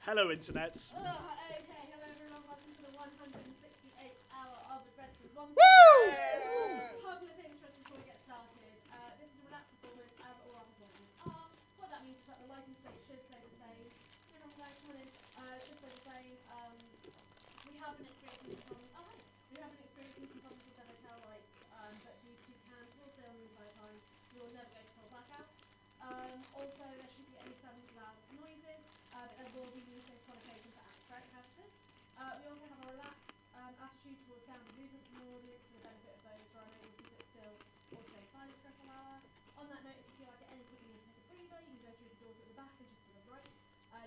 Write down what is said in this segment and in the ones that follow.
Hello, Internet. Okay, hello everyone, welcome to the 168th hour of the Dreadful One. Woo! A couple of things just before we get started. This is a relaxed performance, as all our performances are. What that means is that the lighting state should stay the same. Should stay the same. We have been experiencing some problems. We have been experiencing some problems with the hotel lights, but these two cans will stay on the entire time. We will never go to full blackout. Also, there shouldn't be any sudden loud noises, but there will be music on occasion for atmospheric purposes. We also have a relaxed attitude towards sound and movement from the audience for the benefit of those who are unable to sit still or stay silent for a full hour. On that note, if you feel like at any point you need to take a breather, you can go through the doors at the back and just to the right.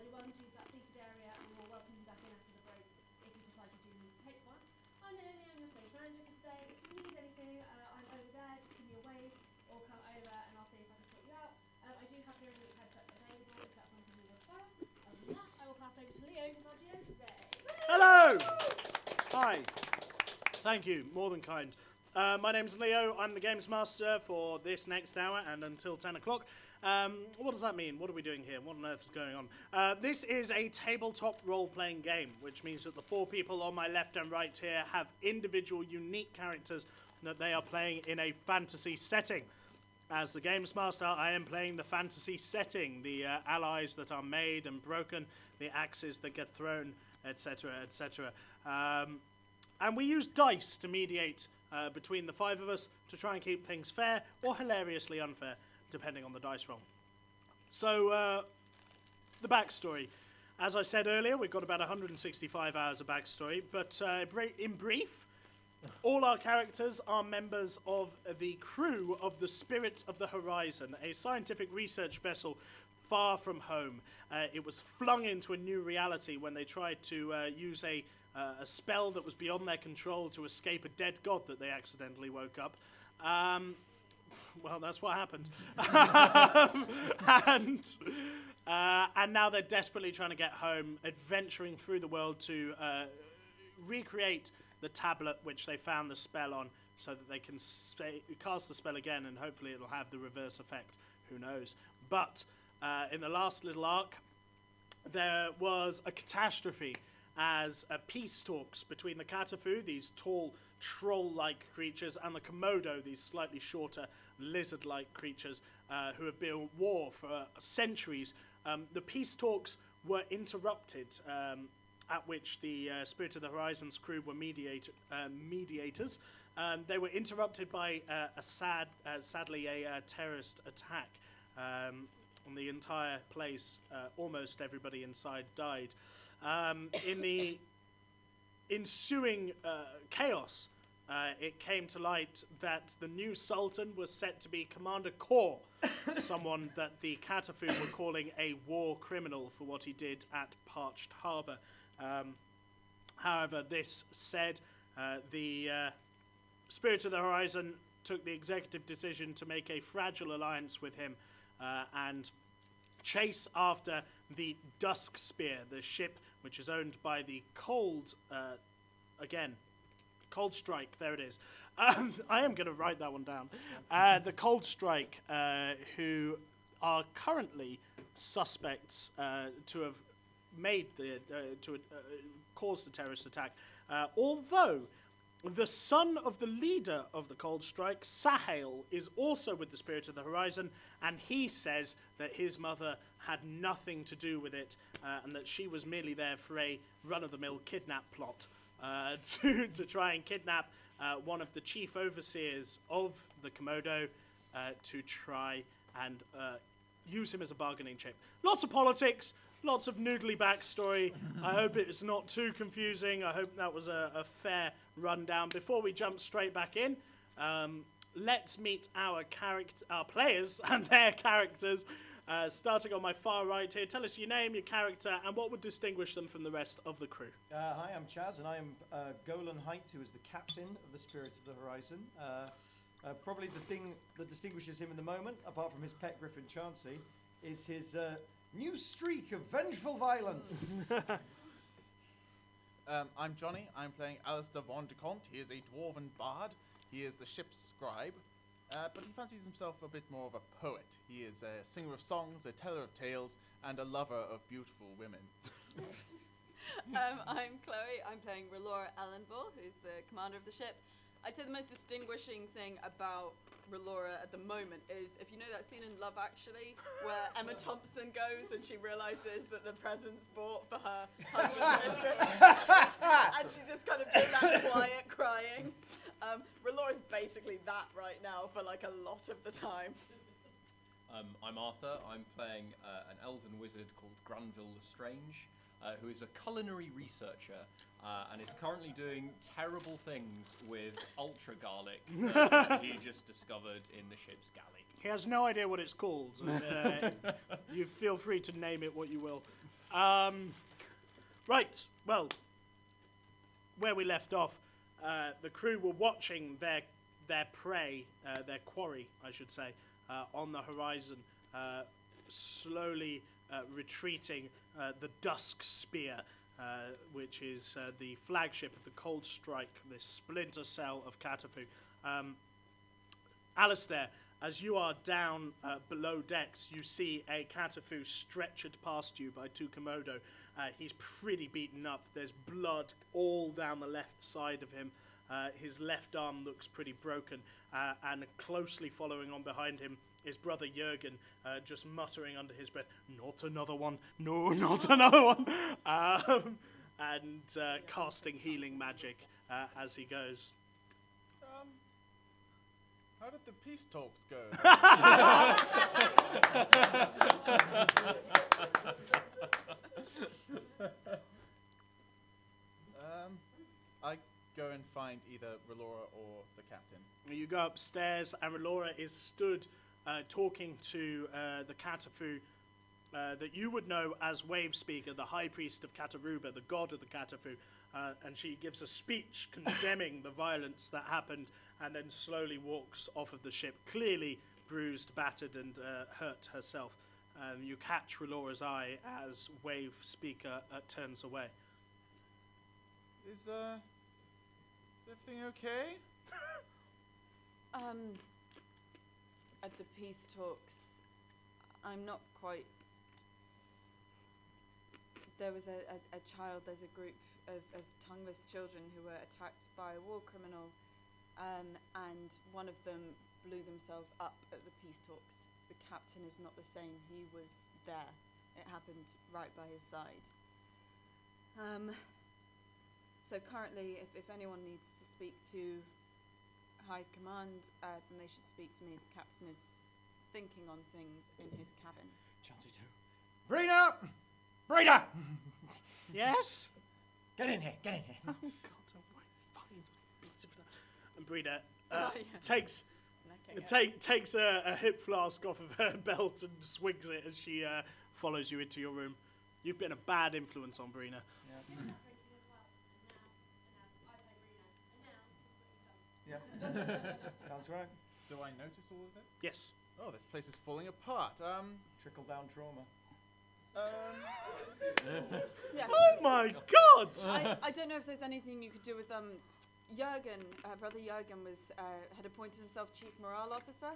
You're welcome to use that seated area, and we'll welcome you back in after the break if you decide you do need to take one. I'm Naomi, I'm your stage manager for today. If you need anything, I'm over there, just give me a wave or come over and I'll see if I can sort you out. I do have hearing loop headsets available if that's something you require. Other than that, I will pass over to Leo, who's our GM today. Hello! Hi. Thank you, more than kind. My name's Leo. I'm the Games Master for this next hour and until 10 o'clock. What does that mean? What are we doing here? What on earth is going on? This is a tabletop role-playing game, which means that the four people on my left and right here have individual, unique characters that they are playing in a fantasy setting. As the Games Master, I am playing the fantasy setting, the allies that are made and broken, the axes that get thrown, etc., etc. And we use dice to mediate between the five of us to try and keep things fair or hilariously unfair, depending on the dice roll. So, the backstory. As I said earlier, we've got about 165 hours of backstory, but in brief, all our characters are members of the crew of the Spirit of the Horizon, a scientific research vessel far from home. It was flung into a new reality when they tried to use a spell that was beyond their control to escape a dead god that they accidentally woke up. Well, that's what happened. And now they're desperately trying to get home, adventuring through the world to recreate the tablet which they found the spell on so that they can cast the spell again and hopefully it'll have the reverse effect. Who knows? But in the last little arc, there was a catastrophe as peace talks between the Katafu, these tall troll-like creatures, and the Komodo, these slightly shorter lizard-like creatures who have been at war for centuries. The peace talks were interrupted, at which the Spirit of the Horizon's crew were mediators. They were interrupted by sadly a terrorist attack. On the entire place, almost everybody inside died. In the ensuing chaos, it came to light that the new Sultan was set to be Commander Kor, someone that the Katafu were calling a war criminal for what he did at Parched Harbour. However, this said, the Spirit of the Horizon took the executive decision to make a fragile alliance with him and chase after the Dusk Spear, the ship which is owned by the Cold Strike, there it is. I am going to write that one down. The Cold Strike, who are currently suspects to have made caused the terrorist attack. Although the son of the leader of the Cold Strike, Sahel, is also with the Spirit of the Horizon, and he says that his mother had nothing to do with it, and that she was merely there for a run-of-the-mill kidnap plot to try and kidnap one of the chief overseers of the Komodo to try and use him as a bargaining chip. Lots of politics, lots of noodly backstory. I hope it's not too confusing. I hope that was a fair rundown. Before we jump straight back in, let's meet our players and their characters. Starting on my far right here, tell us your name, your character, and what would distinguish them from the rest of the crew. Hi, I'm Chaz, and I am Golan Height, who is the captain of the Spirit of the Horizon. Probably the thing that distinguishes him in the moment, apart from his pet griffin Chansey, is his new streak of vengeful violence. I'm Johnny. I'm playing Alistair Von de Comte. He is a dwarven bard. He is the ship's scribe. But he fancies himself a bit more of a poet. He is a singer of songs, a teller of tales, and a lover of beautiful women. I'm Chloe. I'm playing Relora Ellenville, who's the commander of the ship. I'd say the most distinguishing thing about Relora at the moment is, if you know that scene in Love Actually, where Emma Thompson goes and she realises that the presents bought for her husband's mistress, and she just kind of doing that quiet crying. Relora's basically that right now for like a lot of the time. I'm Arthur. I'm playing an elven wizard called Granville Lestrange, who is a culinary researcher and is currently doing terrible things with ultra garlic that he just discovered in the ship's galley. He has no idea what it's called. And, you feel free to name it what you will. Right, well, where we left off, the crew were watching their prey, their quarry, I should say, on the horizon, slowly retreating the Dusk Spear, which is the flagship of the Cold Strike, this splinter cell of Katafu. Alistair, as you are down below decks, you see a Katafu stretchered past you by two Komodo. He's pretty beaten up. There's blood all down the left side of him. His left arm looks pretty broken, and closely following on behind him is brother Jurgen, just muttering under his breath, "Not another one, no, not another one," and casting healing magic as he goes. How did the peace talks go? I go and find either Relora or the captain. You go upstairs, and Relora is stood talking to the Katafu that you would know as Wave Speaker, the High Priest of Kataruba, the god of the Katafu, and she gives a speech condemning the violence that happened, and then slowly walks off of the ship, clearly bruised, battered, and hurt herself. You catch Relora's eye as Wave Speaker turns away. Is everything okay? At the peace talks, I'm not quite. There was a child, there's a group of tongueless children who were attacked by a war criminal, and one of them blew themselves up at the peace talks. The captain is not the same, he was there. It happened right by his side. So currently, if anyone needs to speak to High Command, then they should speak to me. The captain is thinking on things in his cabin. Chelsea too. Brina! Brina! Yes? Get in here, get in here. Oh, God, all right, fine. And Brina takes a hip flask off of her belt and swings it as she follows you into your room. You've been a bad influence on Brina. You're not drinking as well. And now, I play Rena. And now, this is what you come. Yeah. Sounds right. Do I notice all of it? Yes. Oh, this place is falling apart. Trickle down trauma. Yes. Oh my God! I don't know if there's anything you could do with Jurgen. Brother Jurgen had appointed himself chief morale officer,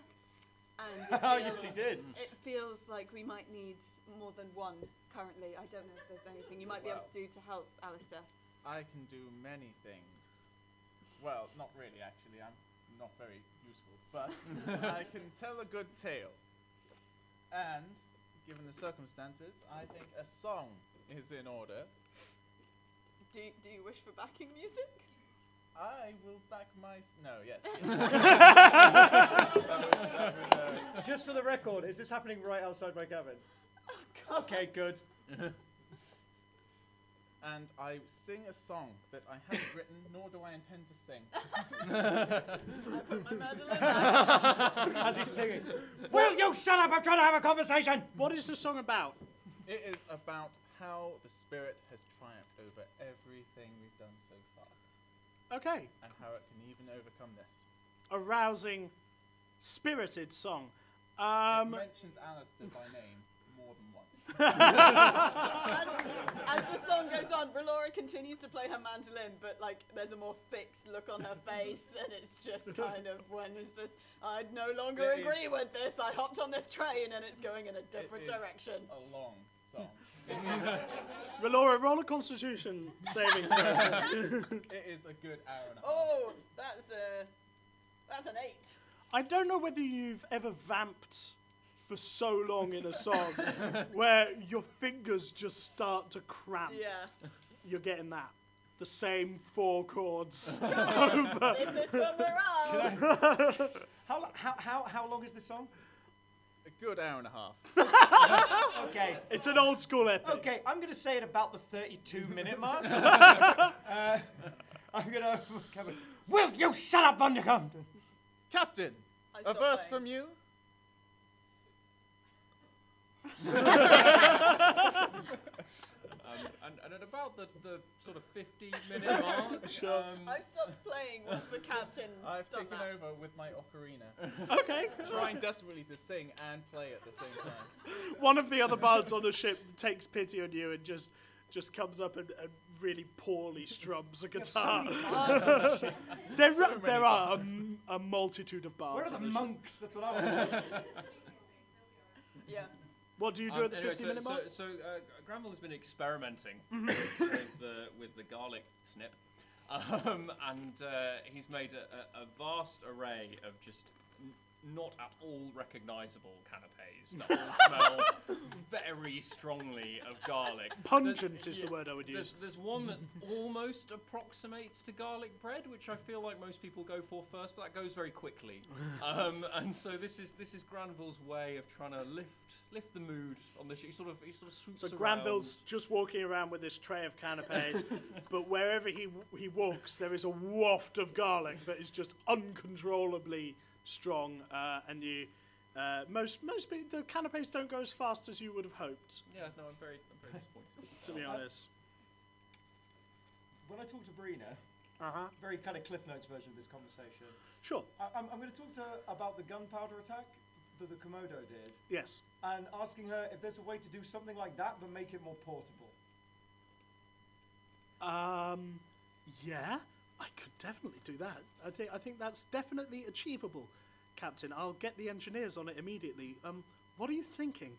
and Oh, yes, he did. It feels like we might need more than one currently. I don't know if there's anything you might be able to do to help Alistair. I can do many things. Well, not really, actually. I'm not very useful, but I can tell a good tale. And given the circumstances, I think a song is in order. Do you wish for backing music? I will back my... No, yes. Just for the record, is this happening right outside my cabin? Oh, God. Okay, good. And I sing a song that I haven't written, nor do I intend to sing. I put my mandolin down. As he's singing. Will you shut up? I'm trying to have a conversation! What is the song about? It is about how the spirit has triumphed over everything we've done so far. Okay. And how it can even overcome this. A rousing, spirited song. It mentions Alistair by name more than once. As the song goes on, Relora continues to play her mandolin, but like there's a more fixed look on her face, and it's just kind of, when is this? I no longer agree with this. I hopped on this train, and it's going in a different direction. A long song. Relora, roll a Constitution saving throw. It is a good hour and a half. Oh, that's an 8. I don't know whether you've ever vamped for so long in a song where your fingers just start to cramp. Yeah. You're getting that. The same 4 chords over. This is what we're on. How long is this song? A good hour and a half. Okay. It's an old school epic. Okay, I'm going to say at about the 32-minute mark. I'm going to... Will you shut up, Undercombe? Captain, I a stopped verse playing. from you? And at about the sort of 50-minute mark, I stopped playing once the captain I've done taken that. over with my ocarina, Okay. trying desperately to sing and play at the same time. One of the other bards on the ship takes pity on you and just comes up and really poorly strums a guitar. There are a multitude of bards. Where are on the the ship. monks? That's what I want. Yeah. What do you do at the Anyway, 50-minute mark? So Granville has been experimenting with the garlic snip, and he's made a vast array of just not at all recognisable canapes that all smell very strongly of garlic. Pungent is the word I would use. There's one that almost approximates to garlic bread, which I feel like most people go for first, but that goes very quickly. And so this is Granville's way of trying to lift the mood on this. He sort of swoops So around. Granville's just walking around with this tray of canapes, but wherever he walks, there is a waft of garlic that is just uncontrollably strong, and you most people, the canapes don't go as fast as you would have hoped, Yeah, no, I'm very disappointed. to be honest. When I talk to Brina, very kind of Cliff Notes version of this conversation, Sure. I'm going to talk to her about the gunpowder attack that the Komodo did, Yes. and asking her if there's a way to do something like that but make it more portable. Yeah, I could definitely do that. I think that's definitely achievable, Captain. I'll get the engineers on it immediately. What are you thinking?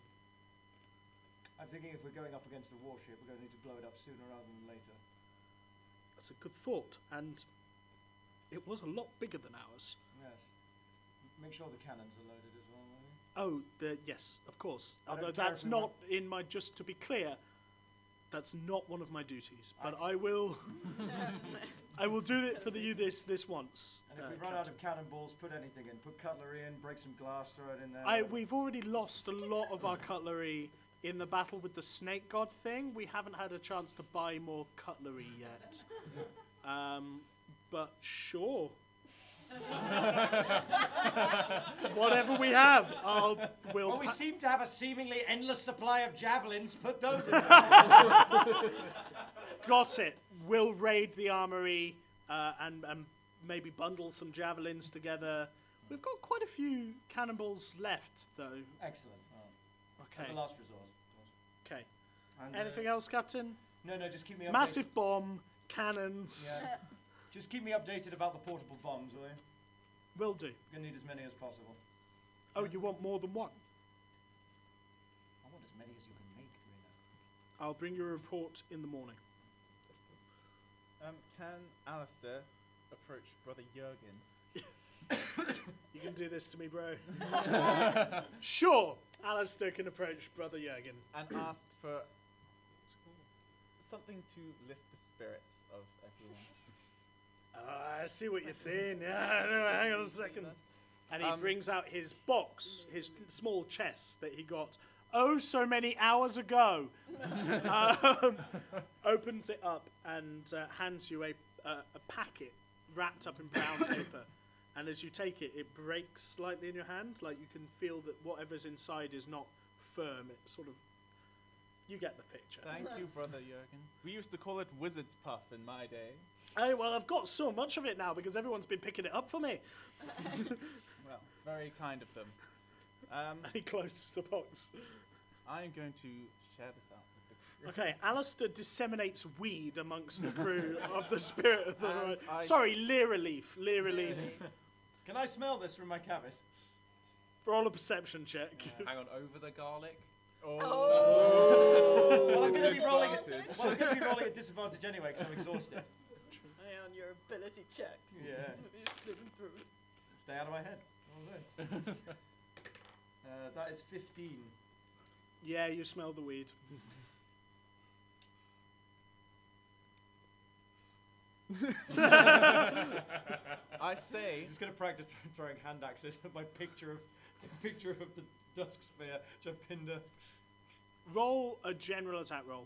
I'm thinking if we're going up against a warship, we're going to need to blow it up sooner rather than later. That's a good thought, and it was a lot bigger than ours. Yes. Make sure the cannons are loaded as well, will you? Oh, yes, of course. I don't Although care that's if we not in my. Just to be clear, that's not one of my duties. But I will. I will do it for you this once. And if we run out of cannonballs, put anything in. Put cutlery in, break some glass, throw it in there. We've already lost a lot of our cutlery in the battle with the snake god thing. We haven't had a chance to buy more cutlery yet. But sure. Whatever we have, we'll. Well, we seem to have a seemingly endless supply of javelins. Put those in there. Got it. We'll raid the armory and maybe bundle some javelins together. We've got quite a few cannonballs left, though. Excellent. Okay. As a last resort. Okay. And, Anything else, Captain? No, just keep me updated. Massive bomb, cannons. Yeah. Just keep me updated about the portable bombs, will you? Will do. We're going to need as many as possible. Oh, you want more than one? I want as many as you can make, Rena. I'll bring you a report in the morning. Can Alistair approach Brother Jurgen? You can do this to me, bro. Sure, Alistair can approach Brother Jurgen. And ask for something to lift the spirits of everyone. I see what you're saying. Yeah, no, hang on a second. And he brings out his box, his small chest that he got so many hours ago. Opens it up and hands you a packet wrapped up in brown paper. And as you take it, it breaks slightly in your hand. Like you can feel that whatever's inside is not firm. It sort of, you get the picture. Thank you, Brother Jurgen. We used to call it wizard's puff in my day. Oh, well, I've got so much of it now because everyone's been picking it up for me. Well, it's very kind of them. And he closes the box. I'm going to share this out with the crew. Okay, Alistair disseminates weed amongst the crew of the Spirit of the And Horizon. I- Sorry, Lear Relief. Can I smell this from my cabin? Roll a perception check. Hang on, over the garlic. Well, I'm going to be rolling Disadvantage. Well, I'm going to be rolling at disadvantage anyway because I'm exhausted. On your ability checks. Yeah. Stay out of my head. That is 15. Yeah, you smell the weed. I say, I'm just going to practice throwing hand axes at my picture of the dusk spear, which I pinned up. Roll a general attack roll.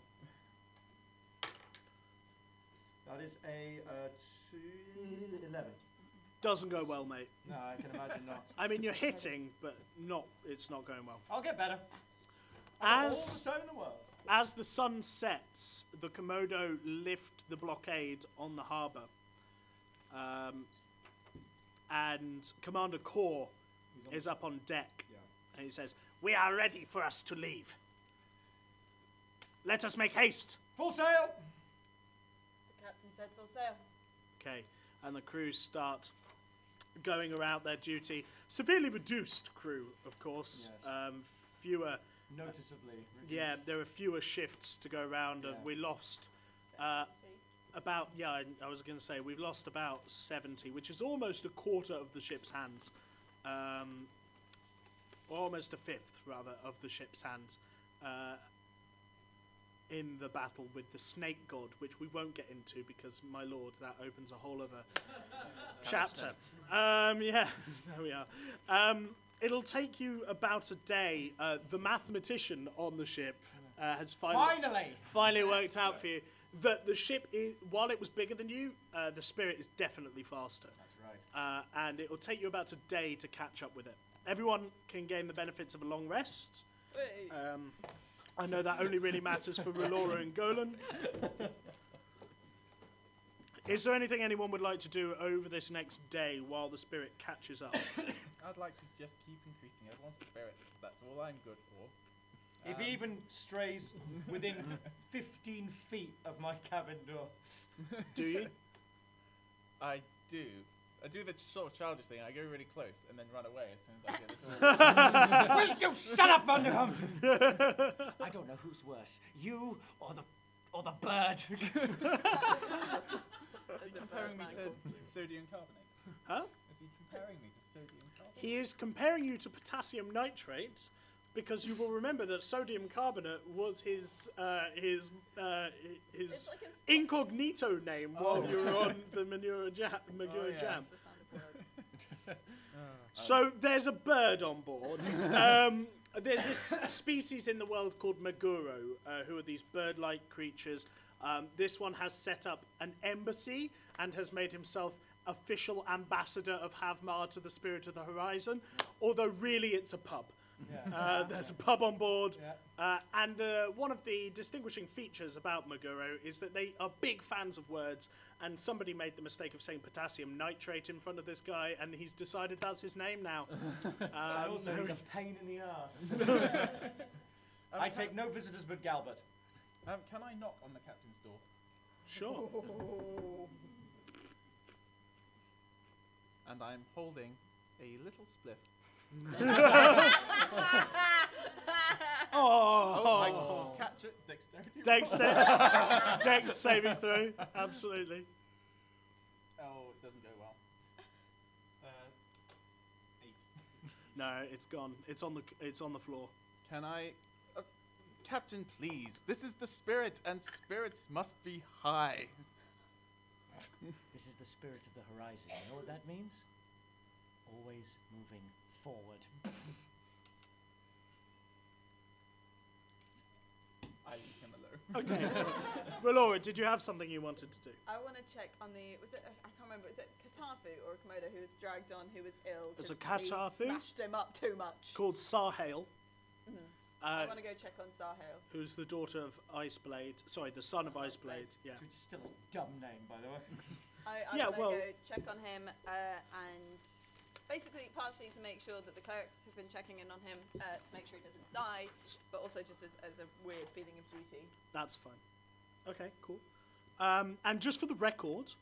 That is a 11. Doesn't go well, mate. No, I can imagine not. I mean, you're hitting, but it's not going well. I'll get better. All As the time in the world. as the sun sets, the Komodo lift the blockade on the harbour. And Commander Kor is up on deck. Yeah. And he says, "We are ready for us to leave. Let us make haste." Full sail! The captain said full sail. Okay, and the crew start going around their duty. Severely reduced crew, of course. Yes. Fewer. Noticeably. Yeah, there are fewer shifts to go around, and Yeah. we lost 70. about. Yeah, I was going to say we've lost about 70, which is almost a quarter of the ship's hands, or almost a fifth rather of the ship's hands. In the battle with the snake god, which we won't get into because, my lord, that opens a whole other chapter. Yeah, there we are. It'll take you about a day. The mathematician on the ship has finally worked out for you that the ship, while it was bigger than you, the spirit is definitely faster. That's right. And it will take you about a day to catch up with it. Everyone can gain the benefits of a long rest. Wait. I know that only really matters for Relora and Golan. Is there anything anyone would like to do over this next day while the spirit catches up? I'd like to just keep increasing everyone's spirits. That's all I'm good for. If he even strays within 15 feet of my cabin door. Do you? I do. I do the sort of childish thing. I go really close and then run away as soon as I get the door. Will you shut up, Undercombe? I don't know who's worse, you or the bird. Is he comparing me to sodium carbonate? Huh? Is he comparing me to sodium carbonate? He is comparing you to potassium nitrate, because you will remember that sodium carbonate was his It's like his incognito name while you were on the Magura Jam. That's the sound of words. So there's a bird on board. There's this species in the world called Maguro, who are these bird-like creatures. This one has set up an embassy and has made himself official ambassador of Havmar to the Spirit of the Horizon, although really it's a pub. Yeah. There's a pub on board, Yeah. and one of the distinguishing features about Maguro is that they are big fans of words, and somebody made the mistake of saying potassium nitrate in front of this guy, and he's decided that's his name now. And also, he's a pain in the arse. I take no visitors but Galbert. Can I knock on the captain's door? Sure. And I'm holding a little spliff. Oh, Catch it, dexterity. Dex saving throw, absolutely. Oh, it doesn't go well. 8. No, it's gone. It's on the floor. Can I, Captain, please? This is the spirit, and spirits must be high. This is the spirit of the horizon. You know what that means? Always moving forward. I leave him alone. Okay. Relora, did you have something you wanted to do? I want to check on the. Was it? I can't remember. Is it Katafu or Komodo who was dragged on, who was ill? There's a 'cause he Katafu? Smashed him up too much. Called Sarhail, I want to go check on Sahel. who's the daughter of Iceblade. Sorry, the son of Iceblade. Yeah. Which is still a dumb name, by the way. I Yeah, want to well- go check on him and basically partially to make sure that the clerics have been checking in on him to make sure he doesn't die, but also just as a weird feeling of duty. That's fine. Okay, cool. And just for the record,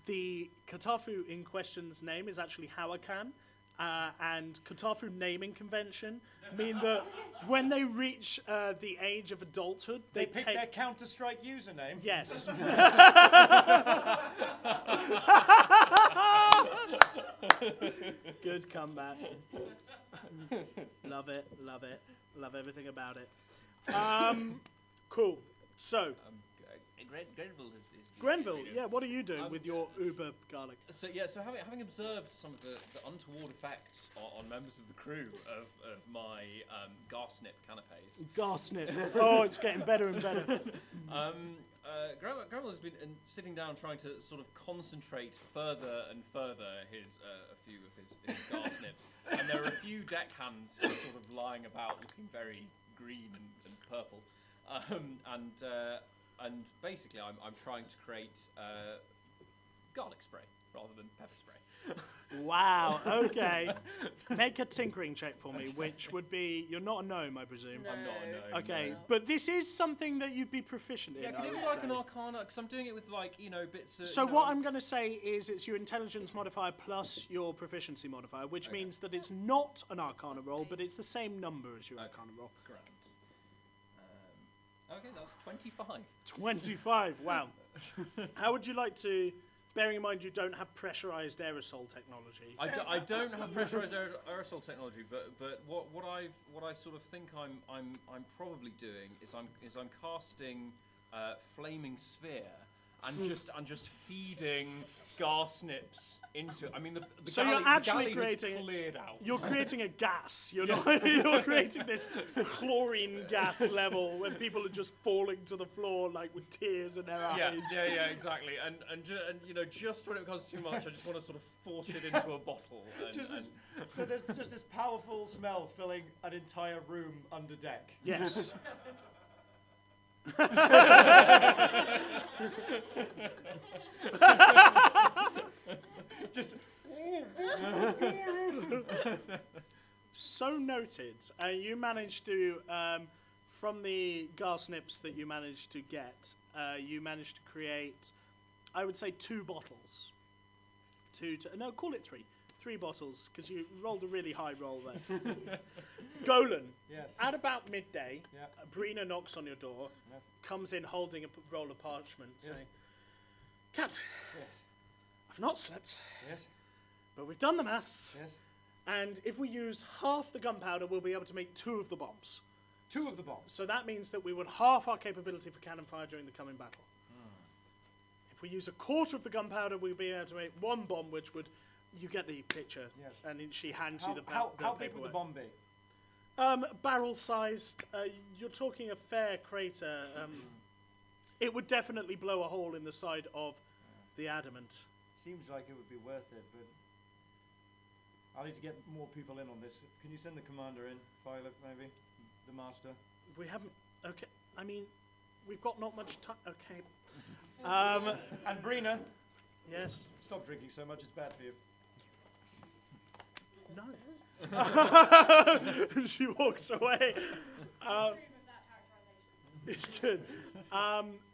the Katafu in question's name is actually Hawakan, and Katafu naming convention mean that when they reach the age of adulthood, They they pick take... their Counter-Strike username. Yes. Good comeback. Love it, love it, love everything about it. Cool. So, Grenville is Grenville, yeah, what are you doing with your uber garlic? So having observed some of the untoward effects on members of the crew of my garsnip canapes, Garsnip. Oh, it's getting better and better. Grenville has been sitting down trying to sort of concentrate further and further a few of his garsnips, and there are a few deckhands just sort of lying about looking very green and purple, and basically I'm trying to create garlic spray rather than pepper spray. Wow, okay. Make a tinkering check for me, which would be... You're not a gnome, I presume. No. I'm not a gnome. Okay, No. but this is something that you'd be proficient in, Yeah, I can it would be like say. an arcana? Because I'm doing it with bits of... So what I'm going to say is it's your intelligence modifier plus your proficiency modifier, which means that it's not an arcana roll, but it's the same number as your arcana roll. Correct. Okay, that's 25. 25, wow. How would you like to... Bearing in mind you don't have pressurized aerosol technology. I don't have pressurized aerosol technology, but what I sort of think I'm probably doing is I'm casting flaming sphere and just feeding garsnips into. I mean the So galley, you're actually the galley has creating- cleared out. You're creating a gas. You're not. You're creating this chlorine gas level when people are just falling to the floor like with tears in their eyes. Yeah, exactly. And just when it becomes too much, I just want to sort of force it into a bottle. So there's just this powerful smell filling an entire room under deck. Yes. Just So noted. You managed to, from the garsnips that you managed to get, you managed to create, I would say, 2 bottles. No, call it 3. 3 bottles, because you rolled a really high roll there. Golan, yes. at about midday, Yeah. Brina knocks on your door, Yes. comes in holding a roll of parchment, Yes. saying, Captain, Yes. I've not slept, Yes. but we've done the maths. Yes. And if we use half the gunpowder, we'll be able to make 2 of the bombs. 2 of the bombs. So that means that we would half our capability for cannon fire during the coming battle. If we use a quarter of the gunpowder, we'll be able to make 1 bomb, which would... You get the picture. Yes. And she hands How you the big would the bomb be? Barrel-sized. You're talking a fair crater. It would definitely blow a hole in the side of the adamant. Seems like it would be worth it, but I'll need to get more people in on this. Can you send the commander in, Violet, maybe? The master? We haven't... Okay, I mean, we've got not much time. Okay. And Brina, Yes. stop drinking so much, it's bad for you. No. She walks away. Good.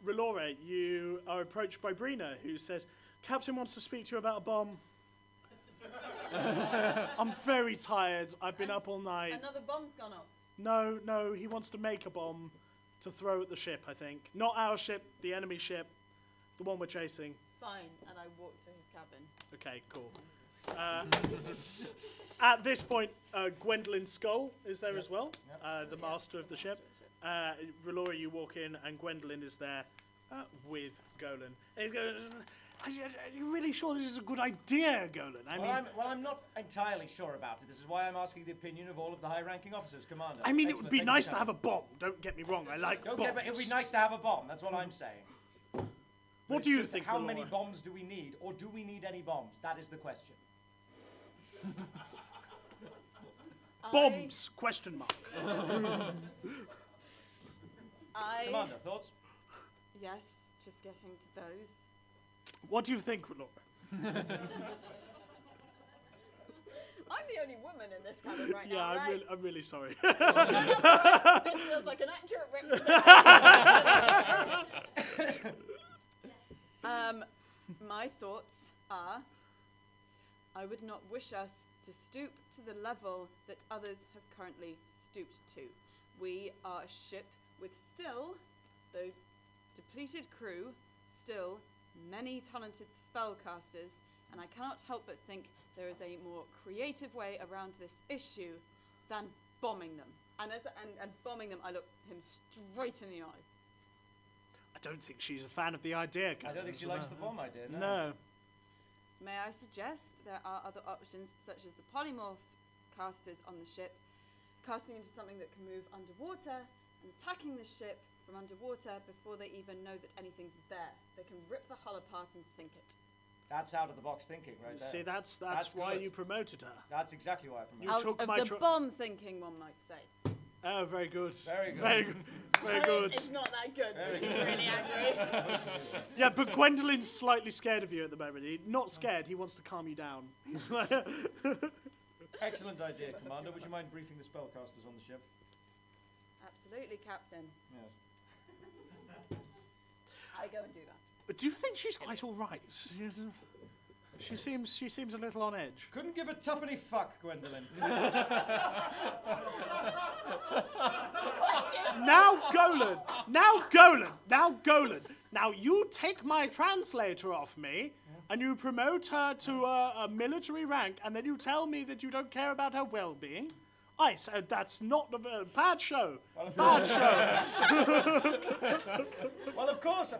Relore, you are approached by Brina, who says, Captain wants to speak to you about a bomb. I'm very tired. I've been up all night. Another bomb's gone off. No, he wants to make a bomb to throw at the ship, I think. Not our ship, the enemy ship, the one we're chasing. Fine, and I walk to his cabin. Okay, cool. At this point, Gwendolyn Skull is there as well, the master of the ship. Relore, you walk in, and Gwendolyn is there with Golan. And he goes, are you really sure this is a good idea, Golan? I'm not entirely sure about it. This is why I'm asking the opinion of all of the high-ranking officers, Commander. I mean, it Excellent, would be thank you, nice to Captain. have a bomb. Don't get me wrong. I like bombs. It would be nice to have a bomb. That's what I'm saying. What But do you it's just think, How Relore? many bombs do we need, or do we need any bombs? That is the question. Bombs? Question mark. Commander, thoughts? Yes, just getting to those. What do you think, Relore? I'm the only woman in this cabin right Yeah, now, right? I'm really sorry. That's all right. This feels like an accurate representation. My thoughts are, I would not wish us to stoop to the level that others have currently stooped to. We are a ship with still, though depleted crew, still many talented spellcasters, and I cannot help but think there is a more creative way around this issue than bombing them. And bombing them, I look him straight in the eye. I don't think she's a fan of the idea. I don't think she likes the bomb idea. No. May I suggest there are other options, such as the polymorph casters on the ship, casting into something that can move underwater and attacking the ship from underwater before they even know that anything's there. They can rip the hull apart and sink it. That's out of the box thinking, right there. See, that's That's why good. you promoted her. That's exactly why I promoted. You Out took of my the bomb thinking, one might say. Oh, very good. Very good. Very good. Very good. It's not that good, Very but she's good. really angry. Yeah, but Gwendolyn's slightly scared of you at the moment. Not scared, he wants to calm you down. He's like, Excellent idea, Commander. Would you mind briefing the spellcasters on the ship? Absolutely, Captain. Yes. I go and do that. But do you think she's quite all right? She seems a little on edge. Couldn't give a tuppeny fuck, Gwendolyn. Now Golan, now you take my translator off me, and you promote her to a military rank, and then you tell me that you don't care about her well-being. I said that's not a bad show. Bad show. Well, of course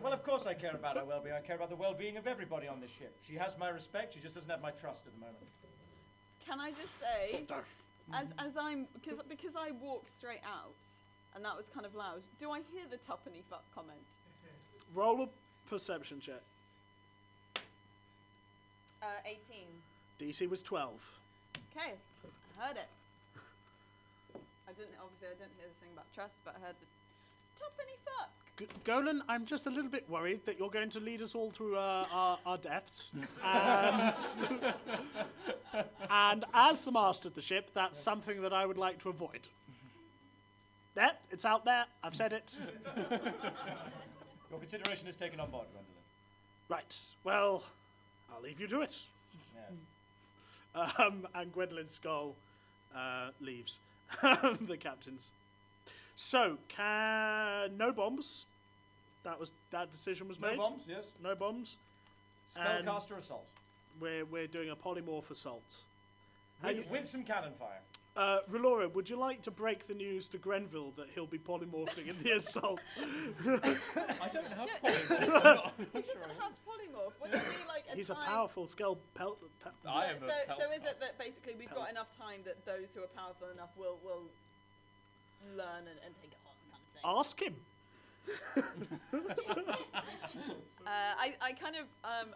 I care about her well-being. I care about the well-being of everybody on this ship. She has my respect. She just doesn't have my trust at the moment. Can I just say, as I'm because I walk straight out, and that was kind of loud. Do I hear the tuppeny fuck comment? Roll a perception check. 18. DC was 12. Okay, I heard it. I didn't hear the thing about trust, but I heard the tuppeny fuck. Golan, I'm just a little bit worried that you're going to lead us all through our deaths. And as the master of the ship, that's something that I would like to avoid. There, it's out there. I've said it. Your consideration is taken on board, Gwendolyn. Right. Well, I'll leave you to it. Yes. And Gwendolyn Skull leaves. The captains. So, no bombs. That decision was No made. bombs, yes. No bombs. And Spellcaster assault. we're doing a polymorph assault. How you- With some cannon fire. Relora, would you like to break the news to Grenville that he'll be polymorphing in the assault? I don't have polymorph. He doesn't have polymorph. Would it be like a He's time? a powerful skull pelt. I am a So is Pelscast. it that basically we've got enough time that those who are powerful enough will learn and take it on, kind of thing? Ask him. I kind of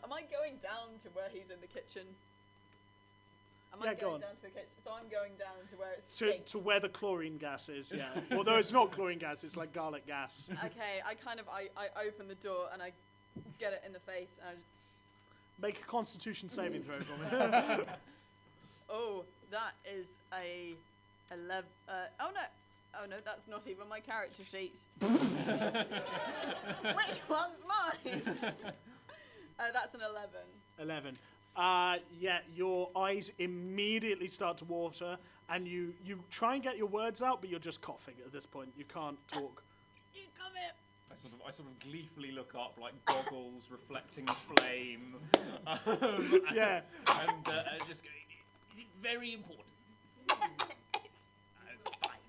am I going down to where he's in the kitchen? Am Yeah, I go going on. down to the kitchen? So I'm going down to where it's To where the chlorine gas is, yeah. Although it's not chlorine gas, it's like garlic gas. Okay, I open the door and I get it in the face and Make a constitution saving throw for me. oh, that is a 11. Oh no, that's not even my character sheet. Which one's mine? That's an 11. 11. Yeah, your eyes immediately start to water, and you try and get your words out, but you're just coughing at this point. You can't talk. You come here. I sort of gleefully look up, like goggles reflecting flame. Yeah. And I just go, is it very important? Fine.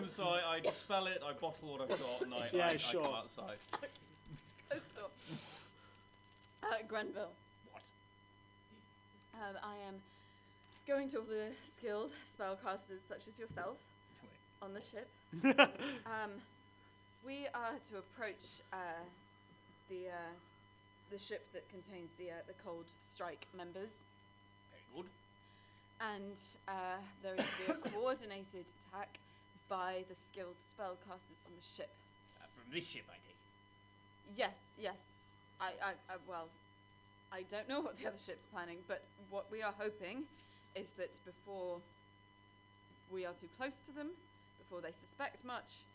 So I dispel it, I bottle what I've got, and I sure. come outside. Oh, stop. Grenville. What? I am going to all the skilled spellcasters such as yourself on the ship. We are to approach the ship that contains the Cold Strike members, Very good. and there is to be a coordinated attack by the skilled spellcasters on the ship. From this ship, I take it. Yes. Well, I don't know what the other ship's planning, but what we are hoping is that before we are too close to them, before they suspect much,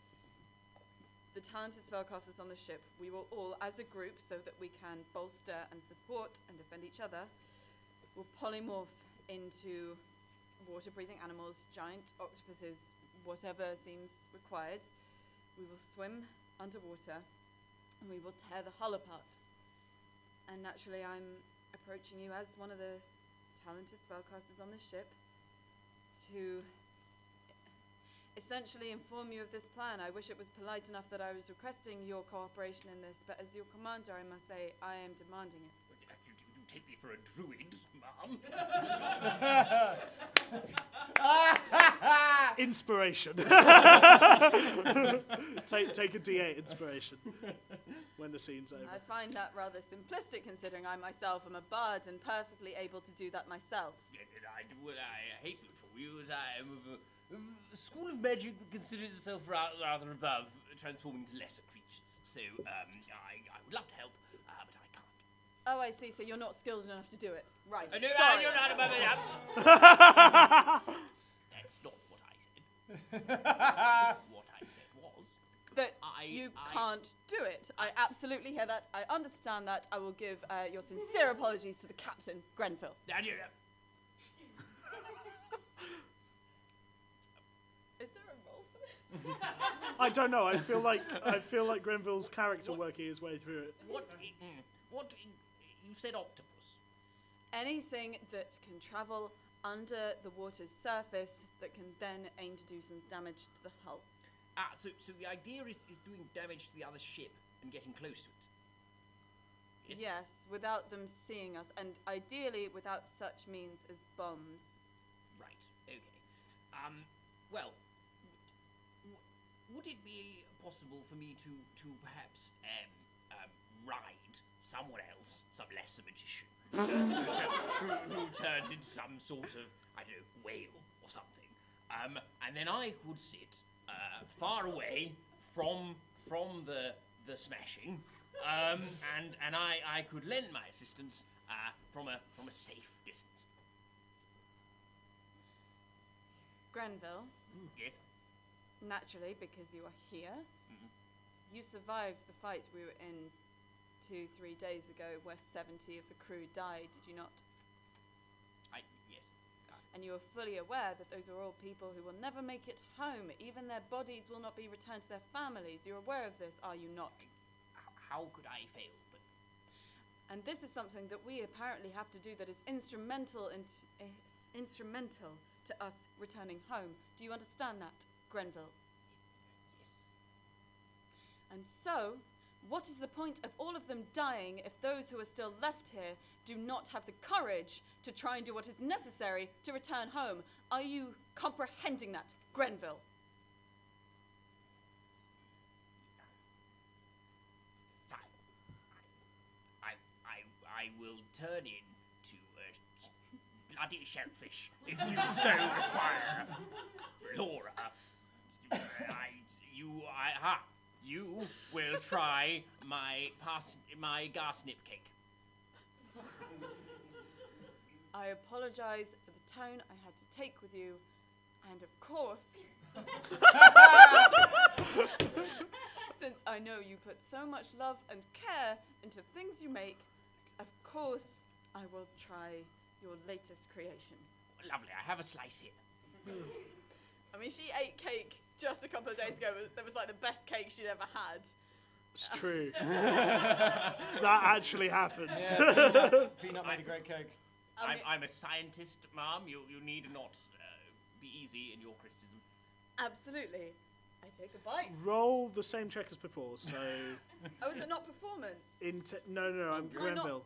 the talented spellcasters on the ship, we will all, as a group, so that we can bolster and support and defend each other, will polymorph into water-breathing animals, giant octopuses, whatever seems required. We will swim underwater, and we will tear the hull apart. And naturally, I'm approaching you as one of the talented spellcasters on this ship to essentially inform you of this plan. I wish it was polite enough that I was requesting your cooperation in this, but as your commander, I must say I am demanding it. You take me for a druid, Mum. Inspiration. take a D8 inspiration when the scene's over. I find that rather simplistic, considering I myself am a bard and perfectly able to do that myself. What I hate for you is I am of a school of magic that considers itself rather above transforming into lesser creatures. So I would love to help, but I can't. Oh, I see. So you're not skilled enough to do it. Right. No, Sorry. you're not above it. That's not what I said. What I said was that you can't do it. I absolutely hear that. I understand that. I will give your sincere apologies to the captain, Grenville. Is there a role for this? I don't know. I feel like Grenville's character working his way through it. What? You said octopus. Anything that can travel under the water's surface that can then aim to do some damage to the hull. So the idea is doing damage to the other ship and getting close to it. Yes, without them seeing us, and ideally without such means as bombs. Right. Okay. Well, would it be possible for me to perhaps ride someone else, some lesser magician, who turns into some sort of, I don't know, whale or something, and then I could sit far away from the smashing, and I could lend my assistance from a safe distance. Grenville. Yes. Naturally, because you are here, you survived the fight we were in 2-3 days ago, where 70 of the crew died. Did you not? Yes. And you are fully aware that those are all people who will never make it home. Even their bodies will not be returned to their families. You're aware of this, are you not? How could I fail? But and this is something that we apparently have to do that is instrumental to us returning home. Do you understand that, Grenville? yes. And so, what is the point of all of them dying if those who are still left here do not have the courage to try and do what is necessary to return home? Are you comprehending that, Grenville? Fine. I will turn into a bloody shellfish if you so require. Laura, you will try my garsnip cake. I apologize for the tone I had to take with you, and of course, since I know you put so much love and care into things you make, of course I will try your latest creation. Lovely, I have a slice here. I mean, she ate cake just a couple of days ago. That was like the best cake she'd ever had. It's true. That actually happens. Yeah, Peanut made a great cake. I'm a scientist, Mom. You need not be easy in your criticism. Absolutely. I take a bite. Roll the same check as before. So. Oh, is it not performance? No, I'm Grenville.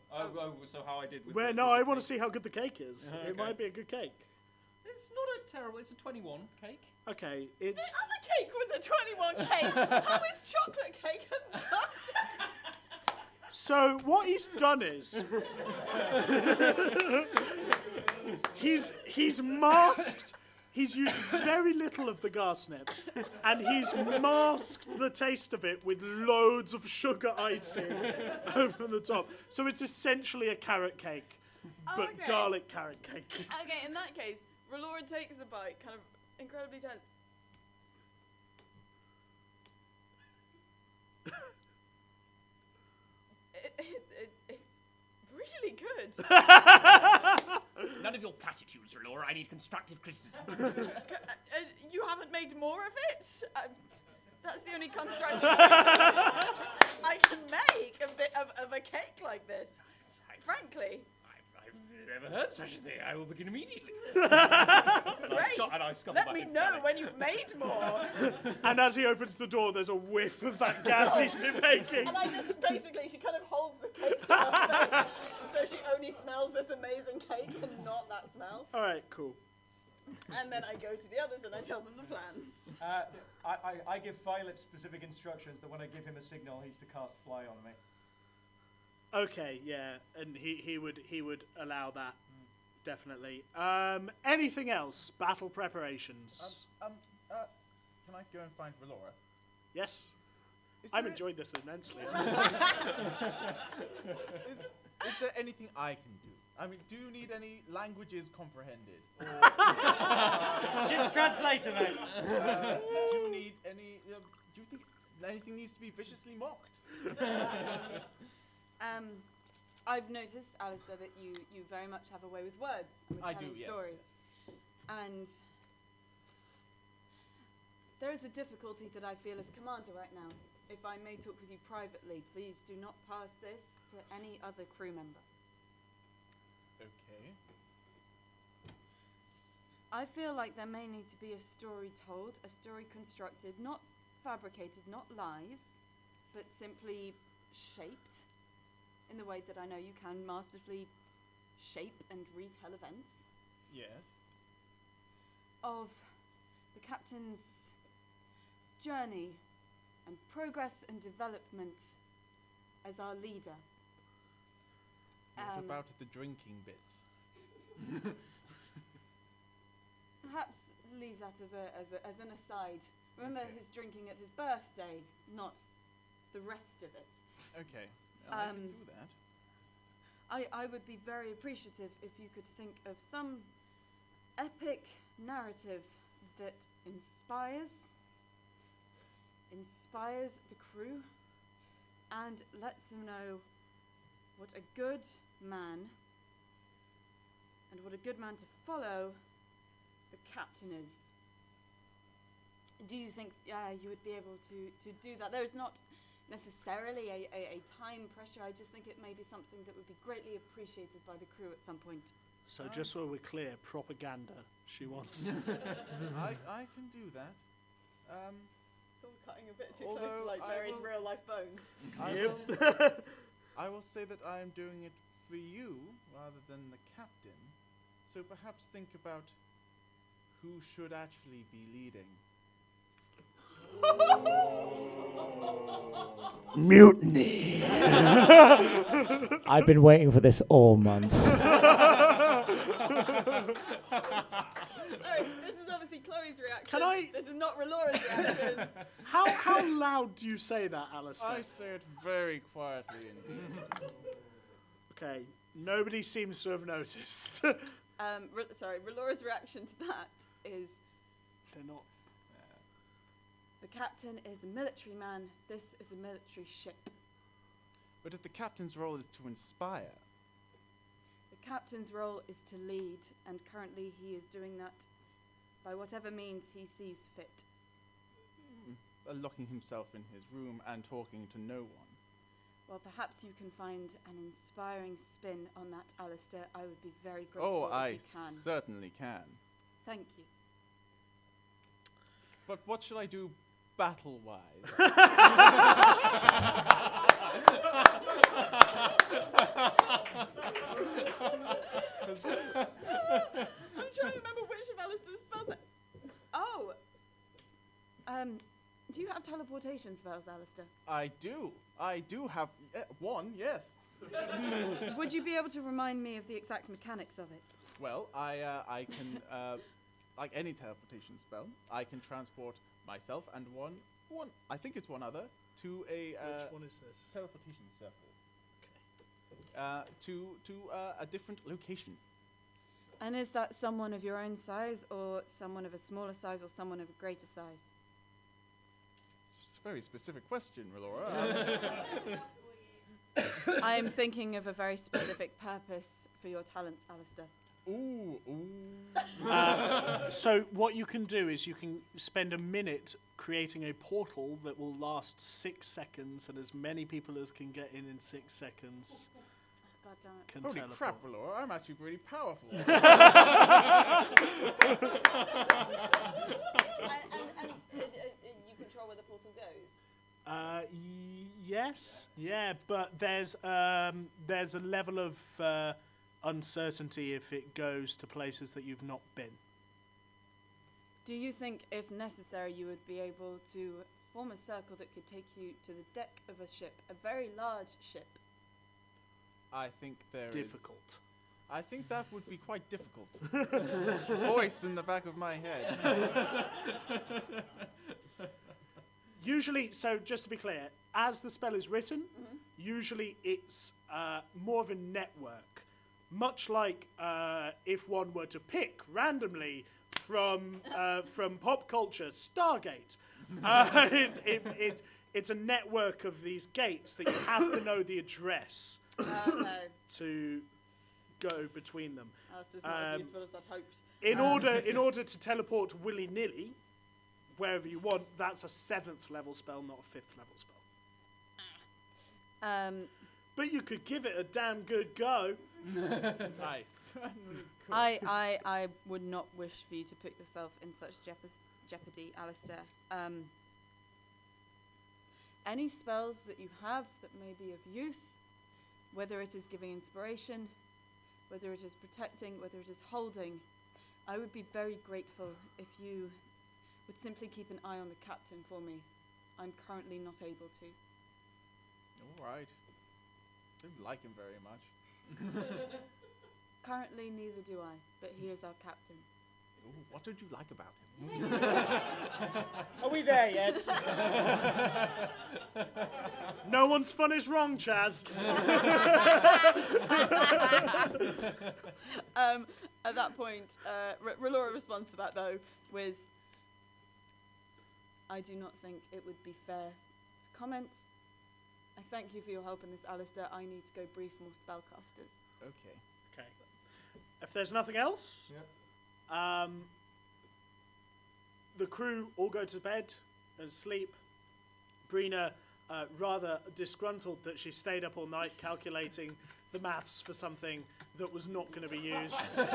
So how I did with I want to see how good the cake is. Okay. It might be a good cake. It's not a terrible. It's a 21 cake. Okay, The it's. other cake was a 21 cake. How is chocolate cake a So what he's done is he's masked. He's used very little of the garsnip, and he's masked the taste of it with loads of sugar icing over the top. So it's essentially a carrot cake, but okay. garlic carrot cake. Okay, in that case, Relora takes a bite, kind of incredibly tense. It's really good. None of your platitudes, Relora. I need constructive criticism. You haven't made more of it? That's the only construction I can make of a cake like this. Frankly. I've never heard such a thing. I will begin immediately. Great. I scuffle Let back me into know panic. when you've made more. And as he opens the door, there's a whiff of that gas he's been making. And I just basically, she kind of holds the cake to her face, so she only smells this amazing cake and not that smell. All right, cool. And then I go to the others and I tell them the plans. I give Philip specific instructions that when I give him a signal, he's to cast fly on me. Okay, yeah, and he would allow that, definitely. Anything else? Battle preparations. Can I go and find Relora? Yes, Is I'm there- enjoying this immensely. Is there anything I can do? I mean, do you need any languages comprehended? Ship's translator, mate. Do you need any? Do you think anything needs to be viciously mocked? I've noticed, Alistair, that you very much have a way with words and with I do, telling yes. stories. And there is a difficulty that I feel as commander right now. If I may talk with you privately, please do not pass this to any other crew member. Okay. I feel like there may need to be a story told, a story constructed, not fabricated, not lies, but simply shaped in the way that I know you can masterfully shape and retell events Yes. of the captain's journey and progress and development as our leader. What about the drinking bits? Perhaps leave that as an aside. Remember Okay. his drinking at his birthday, not the rest of it. Okay. I can do that. I would be very appreciative if you could think of some epic narrative that inspires the crew and lets them know what a good man and what a good man to follow the captain is. Do you think you would be able to do that? There's not necessarily a time pressure. I just think it may be something that would be greatly appreciated by the crew at some point. So just so we're clear, propaganda. She wants. I can do that. It's all cutting a bit too Although close to like I Mary's will- real life bones. I will say that I am doing it for you rather than the captain. So perhaps think about who should actually be leading. Mutiny. I've been waiting for this all month. Sorry, this is obviously Chloe's reaction. Can I- This is not Relora's reaction. How loud do you say that, Alistair? I say it very quietly indeed. Okay, nobody seems to have noticed. Sorry, Relora's reaction to that is They're not. the captain is a military man. This is a military ship. But if the captain's role is to inspire, The captain's role is to lead, and currently he is doing that by whatever means he sees fit. locking himself in his room and talking to no one. Well, perhaps you can find an inspiring spin on that, Alistair. I would be very grateful Oh, I if you can. certainly can. Thank you. But what should I do battle-wise? I'm trying to remember which of Alistair's spells. Oh! Do you have teleportation spells, Alistair? I do have one, yes. Would you be able to remind me of the exact mechanics of it? Well, I can, like any teleportation spell, I can transport myself and one, I think it's one other, to a Which one is this? teleportation circle. To a different location. And is that someone of your own size, or someone of a smaller size, or someone of a greater size? It's a very specific question, Relora. I am thinking of a very specific purpose for your talents, Alistair. Ooh, ooh. So what you can do is you can spend a minute creating a portal that will last 6 seconds, and as many people as can get in 6 seconds God damn it. can Holy teleport. crap, Valora, I'm actually really powerful. And you control where the portal goes. Yes, yeah, but there's a level of uncertainty if it goes to places that you've not been. Do you think, if necessary, you would be able to form a circle that could take you to the deck of a ship, a very large ship? I think there is. Difficult. I think that would be quite difficult. Voice in the back of my head. Usually, so just to be clear, as the spell is written, usually it's more of a network. Much like if one were to pick randomly from pop culture, Stargate. It's a network of these gates that you have to know the address No, to go between them. that's just not as useful as I'd hoped. In order to teleport willy-nilly, wherever you want, that's a 7th level spell, not a 5th level spell. But you could give it a damn good go. Nice. I would not wish for you to put yourself in such jeopardy, Alistair. Any spells that you have that may be of use, whether it is giving inspiration, whether it is protecting, whether it is holding, I would be very grateful if you would simply keep an eye on the captain for me. I'm currently not able to. All right. Didn't like him very much. Currently, neither do I, but he is our captain. Ooh, what did you like about him? Are we there yet? No one's fun is wrong, Chaz. At that point, Relora responds to that, though, with, I do not think it would be fair to comment. I thank you for your help in this, Alistair. I need to go brief more spellcasters. Okay. Okay. If there's nothing else, the crew all go to bed and sleep. Brina, rather disgruntled that she stayed up all night calculating the maths for something that was not going to be used in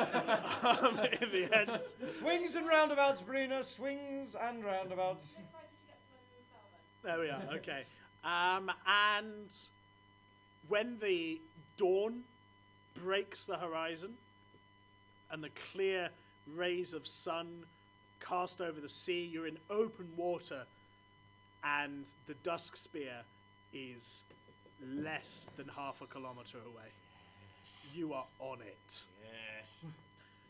the end. Swings and roundabouts, Brina. Swings and roundabouts. I'm excited to get some of the spell then. There we are, okay. And when the dawn breaks the horizon and the clear rays of sun cast over the sea, you're in open water and the dusk spear is less than half a kilometre away. Yes. You are on it. Yes.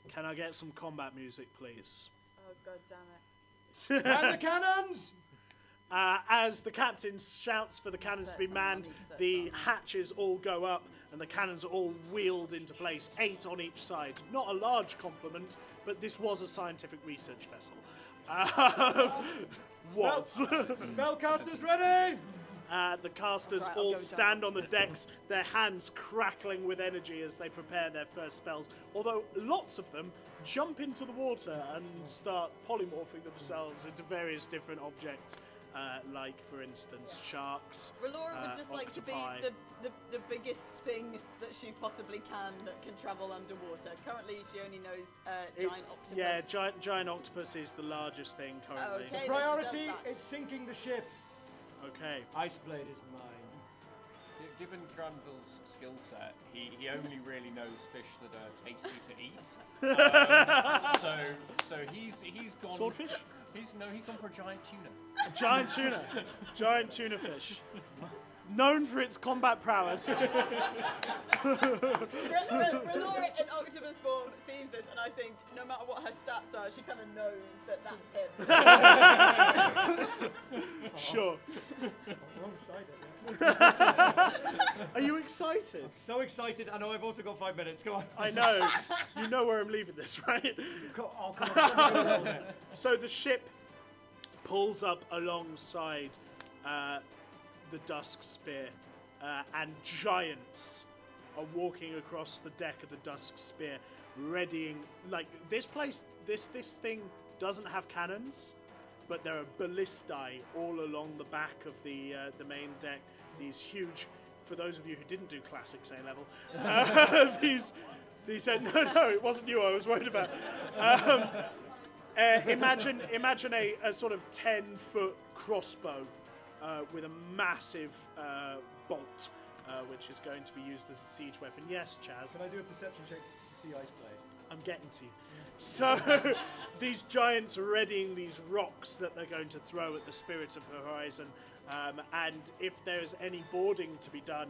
Can I get some combat music, please? Oh, God damn it. And the cannons! As the captain shouts for the cannons to be manned, the hatches all go up and the cannons are all wheeled into place, 8 on each side. Not a large compliment, but this was a scientific research vessel. Spellcasters ready! The casters Right, I'll all go stand down. on the decks, their hands crackling with energy as they prepare their first spells. Although lots of them jump into the water and start polymorphing themselves into various different objects. Like, for instance, sharks. Relora would just like to be octopi. the biggest thing that she possibly can that can travel underwater. Currently, she only knows giant octopus. Yeah, giant octopus is the largest thing currently. Okay. Priority That she does that. is sinking the ship. Okay. Iceblade is mine. Given Granville's skill set, he only really knows fish that are tasty to eat. So he's gone. Swordfish? He's gone for a giant tuna. Giant tuna. Giant tuna fish. Known for its combat prowess. Relora in octopus form sees this, and I think no matter what her stats are, she kind of knows that that's him. Sure. Wrong side Are you excited? So excited. I know I've also got 5 minutes. Go on. I know. You know where I'm leaving this, right? Oh, come on. So the ship pulls up alongside the Dusk Spear, and giants are walking across the deck of the Dusk Spear, readying. Like this place, this thing doesn't have cannons, but there are ballistae all along the back of the main deck. These huge. For those of you who didn't do classics A level, these no, it wasn't you I was worried about. Imagine a sort of 10-foot crossbow with a massive bolt, which is going to be used as a siege weapon. Yes, Chaz. Can I do a perception check to see Iceblade? I'm getting to you. So these giants are readying these rocks that they're going to throw at the Spirit of the Horizon. And if there's any boarding to be done,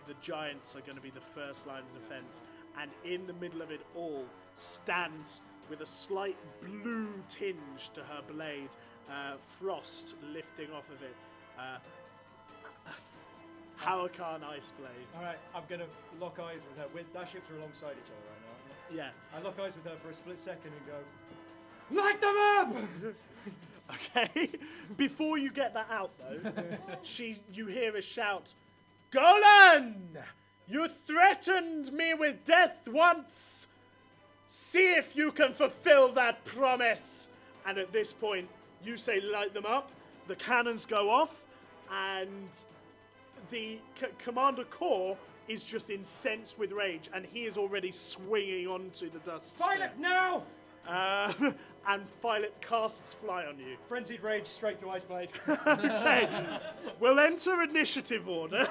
the giants are going to be the first line of defense. And in the middle of it all stands, with a slight blue tinge to her blade, frost lifting off of it, Huracan Iceblade. All right, I'm going to lock eyes with her. Our ships are alongside each other right now. Yeah. I lock eyes with her for a split second and go, light them up! Okay. Before you get that out, though, you hear a shout, Golan! You threatened me with death once! See if you can fulfill that promise! And at this point, you say light them up, the cannons go off, and the Commander Core is just incensed with rage, and he is already swinging onto the Dusk Spear. Violet, now! And Violet casts Fly on you. Frenzied rage straight to Iceblade. Okay, we'll enter initiative order.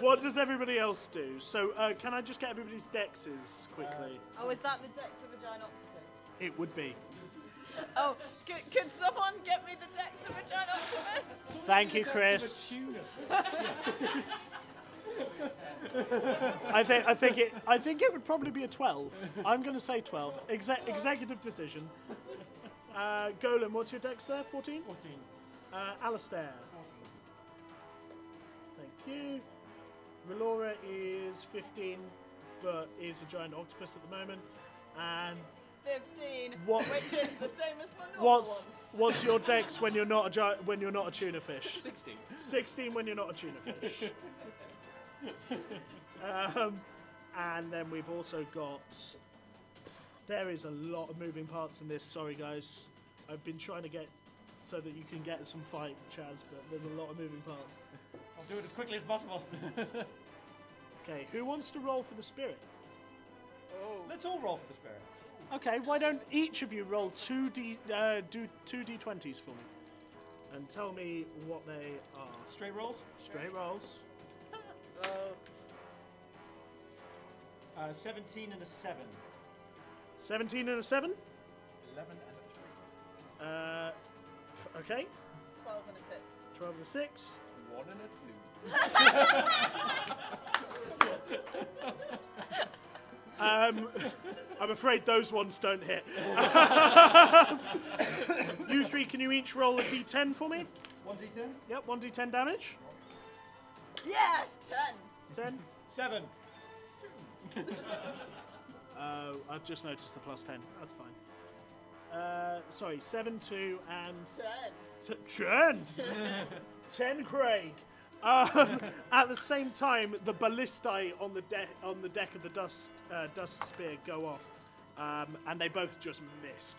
What does everybody else do? So, can I just get everybody's dexes quickly? Oh, is that the dex of a giant octopus? It would be. Oh, could someone get me the dex of a giant octopus? Thank you, Chris. I think it would probably be a 12. I'm going to say 12. Executive decision. Golan, what's your dex there? 14? 14. Alistair. 14. Thank you. Relora is 15, but is a giant octopus at the moment. And 15, what? which is the same as my normal What's your dex when you're not a tuna fish? 16. 16 when you're not a tuna fish. And then we've also got. There is a lot of moving parts in this. Sorry, guys. I've been trying to get so that you can get some fight, Chaz, but there's a lot of moving parts. I'll do it as quickly as possible. Okay, who wants to roll for the spirit? Oh. Let's all roll for the spirit. Okay, why don't each of you roll do 2d20s for me, and tell me what they are. Straight rolls? Straight rolls. 17 and a 7. 17 and a 7. 11 and a 3. Okay. 12 and a 6. 12 and a 6. 1 and a 2. I'm afraid those ones don't hit. You three, can you each roll a d10 for me? 1d10? Yep, 1d10 damage. Yes, 10. 10. 7. I've just noticed the plus 10. That's fine. Sorry, 7, 2, and 10. 10. 10, Craig. At the same time, the ballistae on the deck of the Dusk Spear go off, and they both just miss.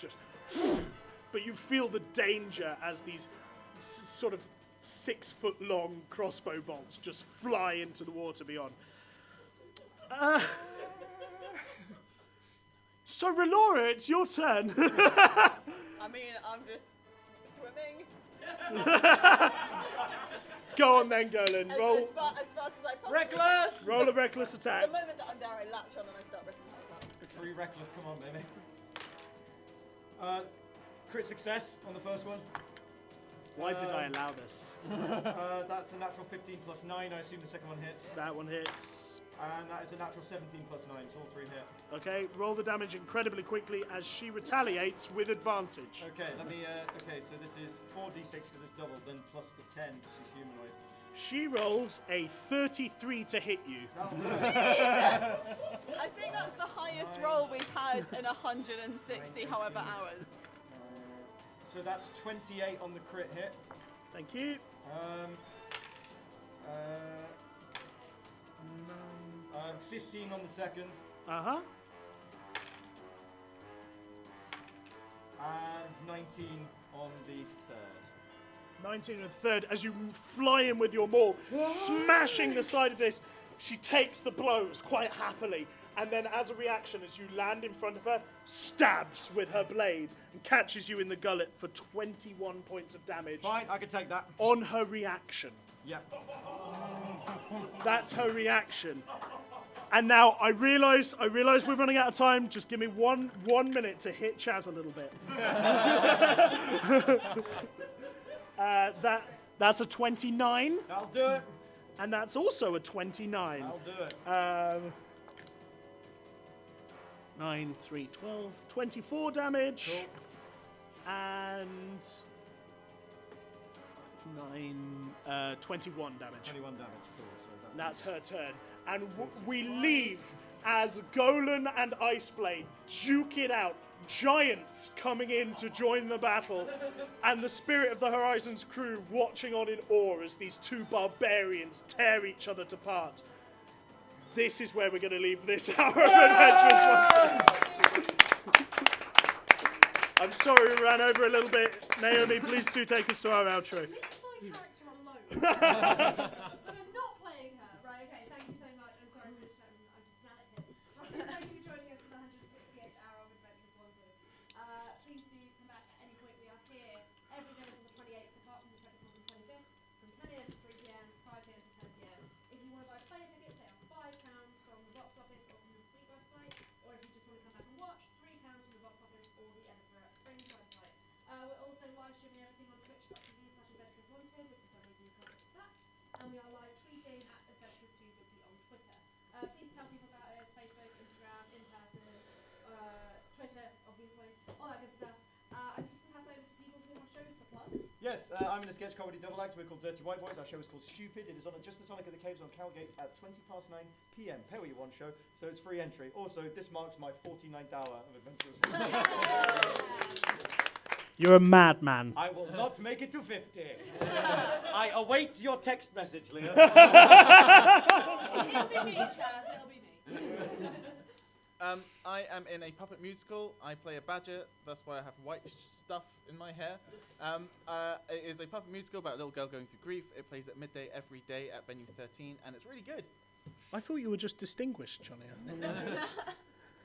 But you feel the danger as these sort of 6-foot-long crossbow bolts just fly into the water beyond. So, Relora, it's your turn. I mean, I'm just swimming. Go on then, Golan. Roll. As fast as I possibly Reckless! Roll a reckless attack. The moment that I'm there, I latch on and I start ripping my attack. 3 reckless, come on, baby. Crit success on the first one. Why did I allow this? That's a natural 15 plus 9. I assume the second one hits. That one hits. And that is a natural 17 plus 9, so all 3 hit. Okay, roll the damage incredibly quickly as she retaliates with advantage. Okay, let me. Okay, so this is 4d6 because it's doubled, then plus the 10 because she's humanoid. She rolls a 33 to hit you. I think that's the highest roll we've had in 160 however hours. So that's 28 on the crit hit. Thank you. 15 15 on the second. Uh-huh. And 19 on the third. 19 and third, as you fly in with your maul, smashing the side of this, she takes the blows quite happily, and then as a reaction, as you land in front of her, stabs with her blade and catches you in the gullet for 21 points of damage. Fine, I can take that. On her reaction. Yeah. That's her reaction. And now I realise we're running out of time. Just give me one minute to hit Chaz a little bit. That's a 29. That'll do it. And that's also a 29. That'll do it. 9, 3, 12, 24 damage. Cool. And 9, 21 damage. 21 damage. Cool. So That's her turn. And we leave as Golan and Iceblade duke it out. Giants coming in to join the battle. And the Spirit of the Horizons crew watching on in awe as these two barbarians tear each other to part. This is where we're going to leave this hour of Adventures. I'm sorry we ran over a little bit. Naomi, please do take us to our outro. Leave my character alone. But I'm not playing her. Right, okay, thank you so much. I'm sorry for this. I'm just mad at him. Right, thank you for joining us for the 168th hour of Adventures Wanted. Please do come back at any point. We are here every day until the 28th, apart from the 24th and 25th, from 10 a.m. to 3 p.m., 5 p.m. to 10 p.m. If you want to buy player tickets, they are £5 from the box office or from the Sweet website, or if you just want to come back and watch, £3 from the box office or the Edinburgh Fringe website. We're also live streaming everything on twitch.tv/AdventuresWanted, if for some reason you can't get that. And we are live tweeting at Adventures250 on Twitter. Please tell people about us, Facebook, Instagram, in person, Twitter, obviously, all that good stuff. I'm just going to pass over to people who have shows to plug. Yes, I'm in a sketch comedy double act. We're called Dirty White Boys. Our show is called Stupid. It is on at Just the Tonic at the Caves on Calgate at 9 p.m. Pay what you want show, so it's free entry. Also, this marks my 49th hour of Adventures. You're a madman. I will not make it to 50. I await your text message, Leah. It'll be me, Chaz, it'll be me. I am in a puppet musical. I play a badger. That's why I have white stuff in my hair. It is a puppet musical about a little girl going through grief. It plays at midday every day at venue 13, and it's really good. I thought you were just distinguished, Johnny.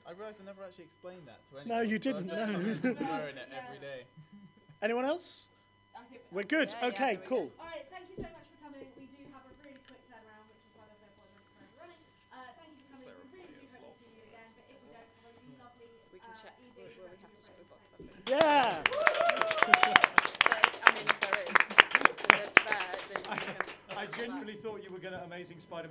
I realised I never actually explained that to anyone. No, you so didn't, I'm just no. wearing it every day. Anyone else? I think We're good. Yeah, Okay, we're cool. good. Alright, thank you so much for coming. We do have a really quick turnaround, which is why there's no appointments for running. Thank you for coming. We really do hope to see you again, but if we don't, have a really lovely We can check evening. where we have to check the box office. Yeah. I mean, if there is. If there's there, then you can I genuinely thought you were going to Amazing Spider-Man.